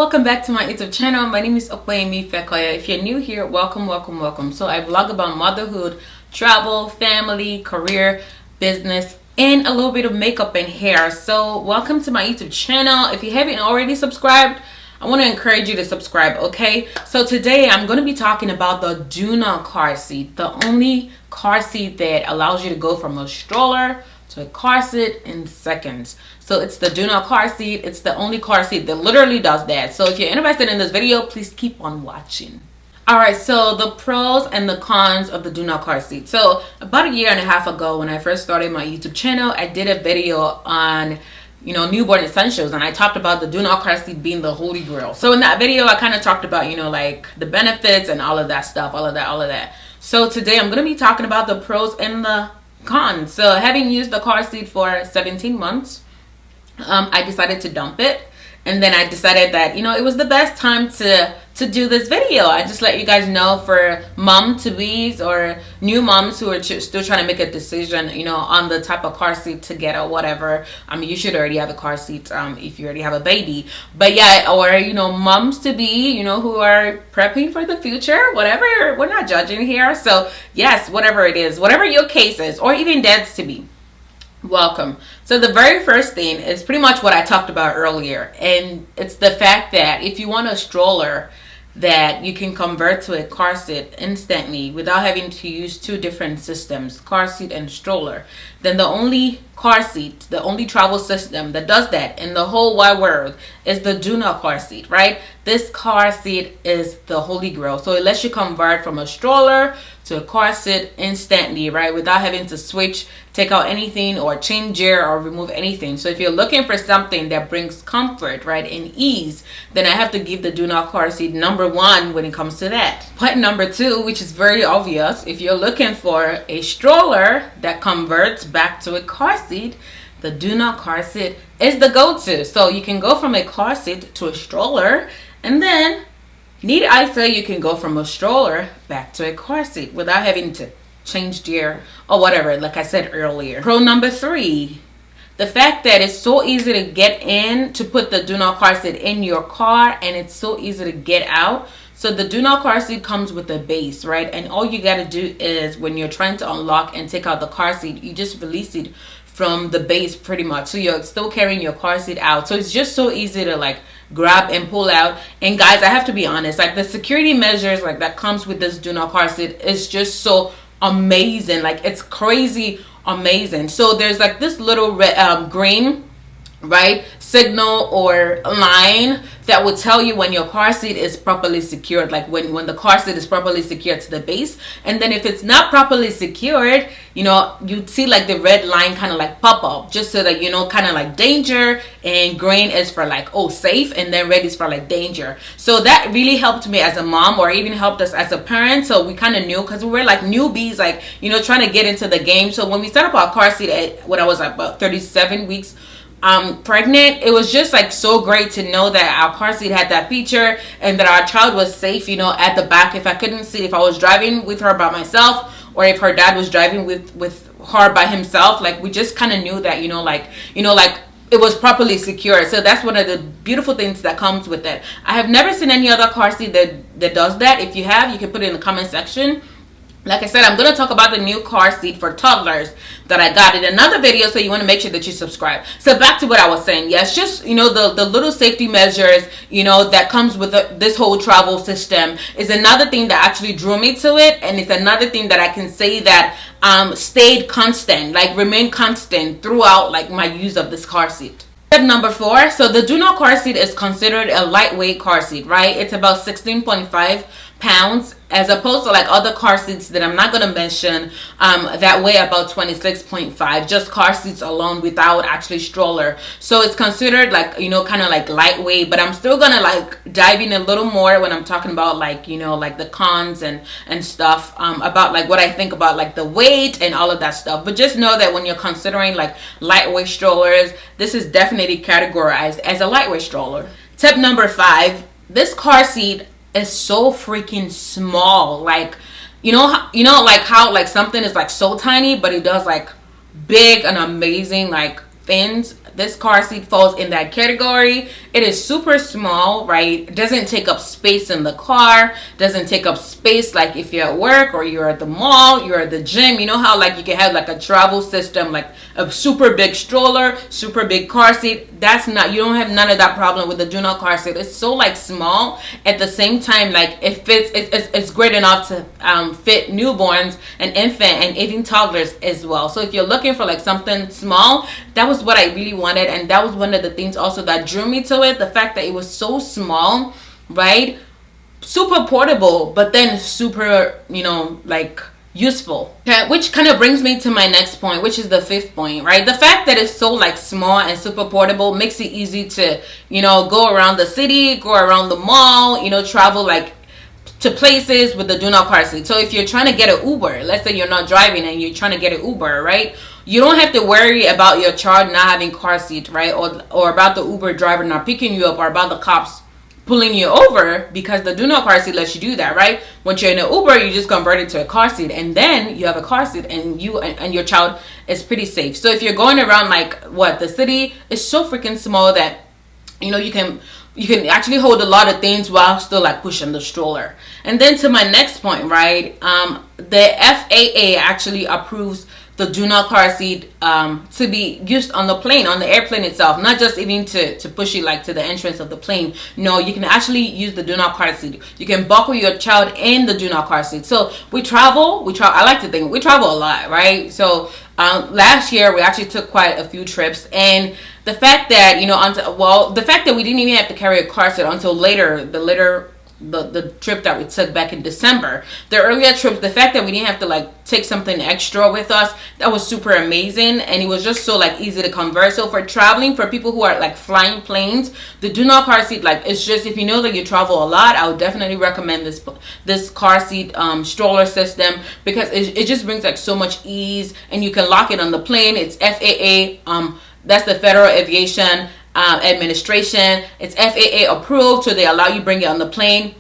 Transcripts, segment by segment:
welcome back to my YouTube channel. My name is Okwemi Fekoya. If you're new here, welcome. So I vlog about motherhood, travel, family, career, business, and a little bit of makeup and hair. So welcome to my YouTube channel. If you haven't already subscribed, I want to encourage you to subscribe, okay? So today I'm going to be talking about the Doona car seat, the only car seat that allows you to go from a stroller to a car seat in seconds. So it's the Doona car seat. It's the only car seat that literally does that. So if you're interested in this video, please keep on watching. Alright, so the pros and the cons of the Doona car seat. So about a year and a half ago when I first started my YouTube channel, I did a video on newborn essentials, and I talked about the Doona car seat being the holy grail. So in that video I kind of talked about like the benefits and all of that stuff, all of that. So today I'm going to be talking about the pros and the cons. So having used the car seat for 17 months, I decided to dump it, and then I decided that it was the best time to do this video. I just let you guys know for mom-to-be's or new moms who are still trying to make a decision on the type of car seat to get or whatever. I mean, you should already have a car seat if you already have a baby, but yeah, or moms-to-be who are prepping for the future, whatever. We're not judging here. So yes, whatever it is, whatever your case is, or even dads-to-be, welcome. So the very first thing is pretty much what I talked about earlier, and it's the fact that if you want a stroller that you can convert to a car seat instantly without having to use two different systems, car seat and stroller, then the only car seat, the only travel system that does that in the whole wide world is the Doona car seat, right? This car seat is the holy grail. So it lets you convert from a stroller to a car seat instantly, right? Without having to switch, take out anything or change gear or remove anything. So if you're looking for something that brings comfort, right, and ease, then I have to give the Doona car seat number one when it comes to that. Point number two, which is very obvious, if you're looking for a stroller that converts back to a car seat, the Doona car seat is the go-to. So you can go from a car seat to a stroller, and then need I say you can go from a stroller back to a car seat without having to change gear or whatever, like I said earlier. Pro number three, the fact that it's so easy to get in, to put the Doona car seat in your car, and it's so easy to get out. So the Doona car seat comes with a base, right? And all you got to do is when you're trying to unlock and take out the car seat, you just release it from the base pretty much. So you're still carrying your car seat out. So it's just so easy to grab and pull out. And guys, I have to be honest, the security measures that comes with this Doona car seat is just so amazing. It's crazy amazing. So there's this little red, green, right, signal or line that will tell you when your car seat is properly secured, when the car seat is properly secured to the base. And then if it's not properly secured, you see the red line kind of pop up, just so that kind of danger, and green is for safe, and then red is for danger. So that really helped me as a mom, or even helped us as a parent. So we kind of knew, because we were newbies, trying to get into the game. So when we set up our car seat when I was about 37 weeks pregnant, it was just so great to know that our car seat had that feature, and that our child was safe at the back. If I couldn't see, if I was driving with her by myself, or if her dad was driving with her by himself, we just kind of knew that it was properly secured. So that's one of the beautiful things that comes with it. I have never seen any other car seat that does that. If you have, you can put it in the comment section. Like I said, I'm going to talk about the new car seat for toddlers that I got in another video, so you want to make sure that you subscribe. So back to what I was saying. Yes, just, the little safety measures, that comes with this whole travel system is another thing that actually drew me to it. And it's another thing that I can say that stayed constant, remained constant throughout my use of this car seat. Step number 4. So the Doona car seat is considered a lightweight car seat, right? It's about 16.5 pounds, as opposed to other car seats that I'm not going to mention that weigh about 26.5, just car seats alone without actually stroller. So it's considered kind of lightweight, but I'm still gonna dive in a little more when I'm talking about the cons and stuff about what I think about the weight and all of that stuff. But just know that when you're considering lightweight strollers, this is definitely categorized as a lightweight stroller. Tip number 5, this car seat is so freaking small. How something is so tiny, but it does big and amazing things, this car seat falls in that category. It is super small, right? It doesn't take up space in the car, doesn't take up space like if you're at work or you're at the mall, you're at the gym. You know how like you can have like a travel system, like a super big stroller, super big car seat. That's not, you don't have none of that problem with the Doona car seat. It's so like small, at the same time like it fits, it's great enough to fit newborns and infant and even toddlers as well. So if you're looking for like something small, that was what I really wanted, and that was one of the things also that drew me to it, the fact that it was so small, right? Super portable, but then super, you know, like useful. Okay, which kind of brings me to my next point, which is the fifth point, right? The fact that it's so like small and super portable makes it easy to, you know, go around the city, go around the mall, you know, travel like to places with the Doona car seat. So if you're trying to get an Uber, let's say you're not driving and you're trying to get an Uber, right? You don't have to worry about your child not having car seat, right? Or about the Uber driver not picking you up, or about the cops pulling you over, because the Doona car seat lets you do that, right? Once you're in an Uber, you just convert it to a car seat, and then you have a car seat, and you and your child is pretty safe. So if you're going around like the city is so freaking small that, you know, you can actually hold a lot of things while still like pushing the stroller. And then to my next point, right? The FAA actually approves the Doona car seat to be used on the plane, on the airplane itself, not just even to push it like to the entrance of the plane. No, you can actually use the Doona car seat. You can buckle your child in the Doona car seat. So we travel. I like to think we travel a lot, right? So last year we actually took quite a few trips, and the fact that, you know, the fact that we didn't even have to carry a car seat until the trip that we took back in December. The earlier trips, the fact that we didn't have to like take something extra with us, that was super amazing, and it was just so like easy to convert. So for traveling, for people who are like flying planes, the Doona car seat, like, it's just, if you know that you travel a lot, I would definitely recommend this car seat stroller system, because it just brings like so much ease, and you can lock it on the plane. It's FAA, that's the Federal Aviation Administration. It's FAA approved, so they allow you bring it on the plane,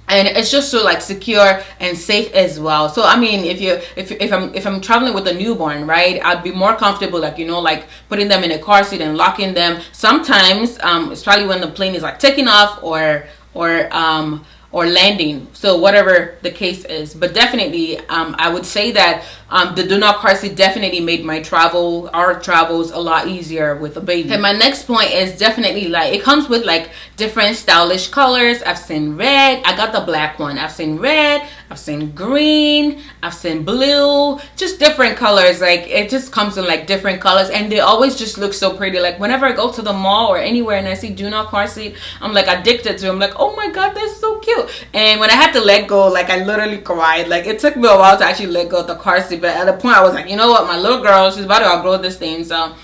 and it's just so like secure and safe as well. So I mean, if I'm traveling with a newborn, right, I'd be more comfortable, like, you know, like putting them in a car seat and locking them. Sometimes it's probably when the plane is like taking off or landing, so whatever the case is. But definitely I would say that the Doona car seat definitely made our travels a lot easier with a baby. And my next point is definitely like, it comes with like different stylish colors. I've seen red. I got the black one. I've seen red, I've seen green, I've seen blue, just different colors. Like, it just comes in like different colors, and they always just look so pretty. Like, whenever I go to the mall or anywhere and I see Doona car seat, I'm like addicted to it. I'm like, oh my god, that's so cute. And when I had to let go, like, I literally cried. Like, it took me a while to actually let go of the car seat, but at the point I was like, you know what, my little girl, she's about to outgrow this thing, so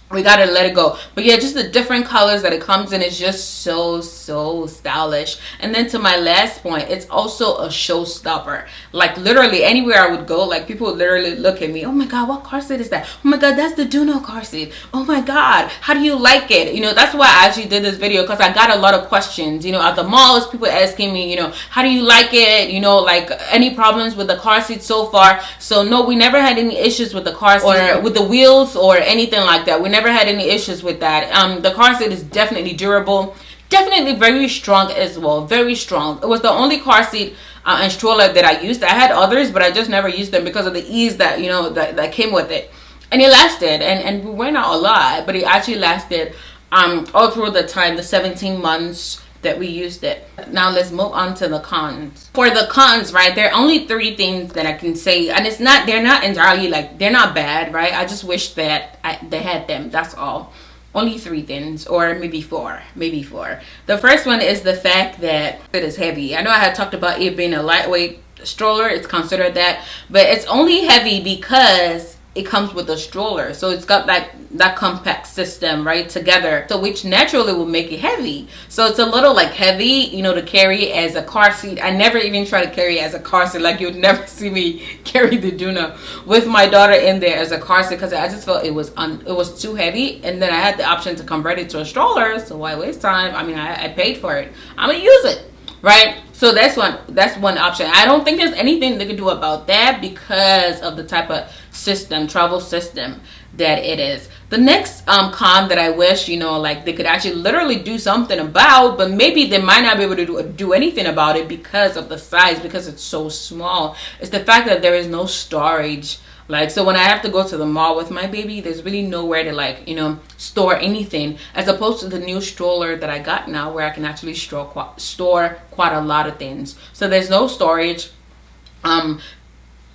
we gotta let it go. But yeah, just the different colors that it comes in is just so stylish. And then to my last point, it's also a showstopper. Like, literally anywhere I would go, like, people would literally look at me, oh my god, what car seat is that? Oh my god, that's the Doona car seat. Oh my god, how do you like it? You know, that's why I actually did this video, because I got a lot of questions, you know, at the malls, people asking me, you know, how do you like it? You know, like, any problems with the car seat so far? So no, we never had any issues with the car seat or with the wheels or anything like that. We never had any issues with that. The car seat is definitely durable, definitely very strong as well, very strong. It was the only car seat and stroller that I used. I had others, but I just never used them because of the ease that, you know, that came with it. And it lasted, and we went out a lot, but it actually lasted all through the time, the 17 months that we used it. Now let's move on to the cons. For the cons, right, there are only 3 things that I can say, and they're not entirely like, they're not bad, right? I just wish that they had them, that's all. Only 3 things, or maybe 4. The first one is the fact that it is heavy. I know I had talked about it being a lightweight stroller, it's considered that, but it's only heavy because it comes with a stroller, so it's got that compact system right together, so which naturally will make it heavy. So it's a little like heavy, you know, to carry as a car seat. I never even try to carry it as a car seat. Like, you'd never see me carry the Doona with my daughter in there as a car seat, because I just felt it was too heavy. And then I had the option to convert it to a stroller, so why waste time? I mean, I paid for it, I'm gonna use it, right? So that's one option. I don't think there's anything they can do about that because of the type of system, travel system that it is. The next con that I wish, you know, like they could actually literally do something about, but maybe they might not be able to do anything about it because of the size, because it's so small, is the fact that there is no storage. Like, so when I have to go to the mall with my baby, there's really nowhere to, like, you know, store anything, as opposed to the new stroller that I got now, where I can actually store quite a lot of things. So there's no storage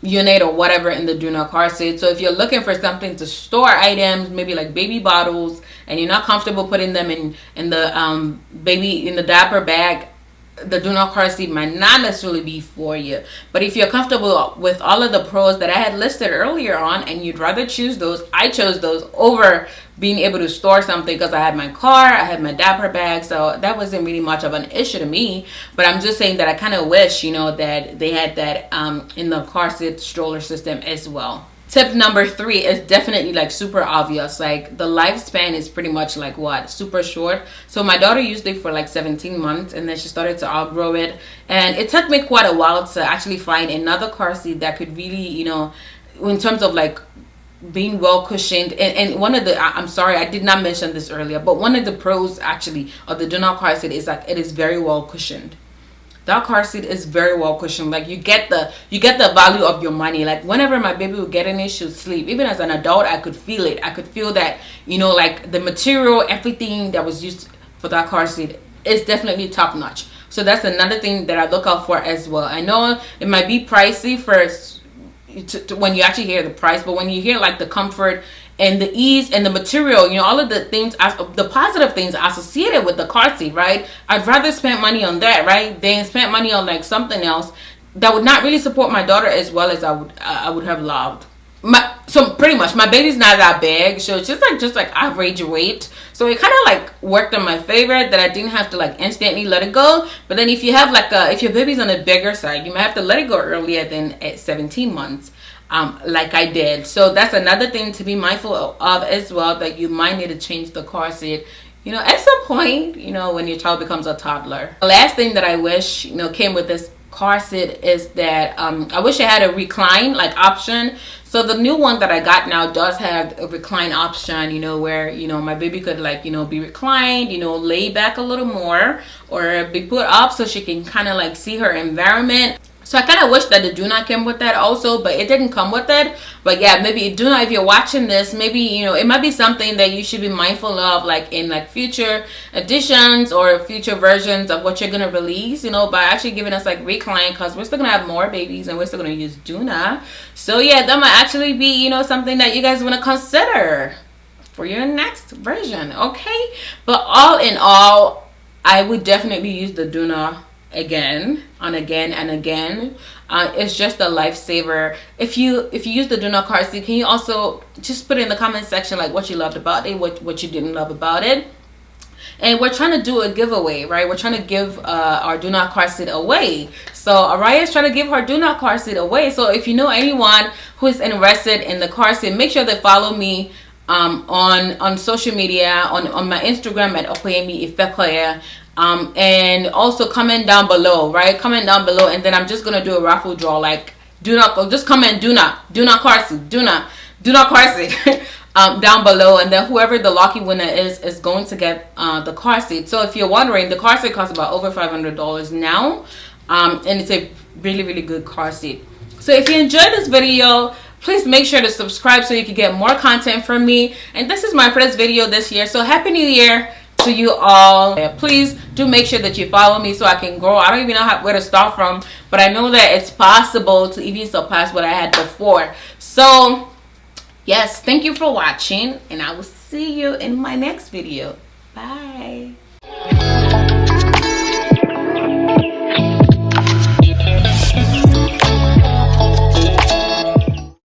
unit or whatever in the Doona car seat. So if you're looking for something to store items, maybe like baby bottles, and you're not comfortable putting them in the diaper bag, the Doona car seat might not necessarily be for you. But if you're comfortable with all of the pros that I had listed earlier on, and you'd rather choose those, I chose those over being able to store something, because I had my car, I had my diaper bag, so that wasn't really much of an issue to me. But I'm just saying that I kind of wish, you know, that they had that in the car seat stroller system as well. Tip number 3 is definitely like super obvious. Like, the lifespan is pretty much like what? Super short. So my daughter used it for like 17 months, and then she started to outgrow it. And it took me quite a while to actually find another car seat that could really, you know, in terms of like being well cushioned. And one of the, I'm sorry, I did not mention this earlier, but one of the pros actually of the Doona car seat is like it is very well cushioned. That car seat is very well cushioned. Like, you get the value of your money. Like, whenever my baby would get in it, she would sleep. Even as an adult, I could feel it. I could feel that, you know, like the material, everything that was used for that car seat is definitely top notch. So that's another thing that I look out for as well. I know it might be pricey when you actually hear the price, but when you hear like the comfort and the ease and the material, you know, all of the things, the positive things associated with the car seat, right? I'd rather spend money on that, right, than spend money on like something else that would not really support my daughter as well as I would have loved. So pretty much my baby's not that big, so it's just like average weight. So it kind of like worked in my favor that I didn't have to like instantly let it go. But then if you have like if your baby's on the bigger side, you might have to let it go earlier than at 17 months. Like I did. So that's another thing to be mindful of as well, that you might need to change the car seat, you know, at some point, you know, when your child becomes a toddler. The last thing that I wish, you know, came with this car seat is that I wish it had a recline like option. So the new one that I got now does have a recline option, you know, where, you know, my baby could like, you know, be reclined, you know, lay back a little more, or be put up so she can kind of like see her environment. So I kind of wish that the Doona came with that also, but it didn't come with it. But yeah, maybe Doona, if you're watching this, maybe, you know, it might be something that you should be mindful of, like in like future editions or future versions of what you're going to release, you know, by actually giving us like recline, because we're still going to have more babies and we're still going to use Doona. So yeah, that might actually be, you know, something that you guys want to consider for your next version, okay? But all in all, I would definitely use the Doona again and again and again. It's just a lifesaver. If you use the Doona car seat, can you also just put in the comment section like what you loved about it, what you didn't love about it? And we're trying to do a giveaway, right? We're trying to give our Doona car seat away. So Araya's trying to give her Doona car seat away. So if you know anyone who is interested in the car seat, make sure they follow me on social media, on my Instagram at Okoyemi Ifekoya. And also comment down below, right? Comment down below, and then I'm just gonna do a raffle draw. Like, just comment Doona car seat, Doona car seat down below, and then whoever the lucky winner is going to get the car seat. So if you're wondering, the car seat costs about over $500 now, and it's a really, really good car seat. So if you enjoyed this video, please make sure to subscribe so you can get more content from me. And this is my first video this year, so Happy New Year to you all. Please do make sure that you follow me so I can grow. I don't even know where to start from, but I know that it's possible to even surpass what I had before. So yes, thank you for watching, and I will see you in my next video. Bye.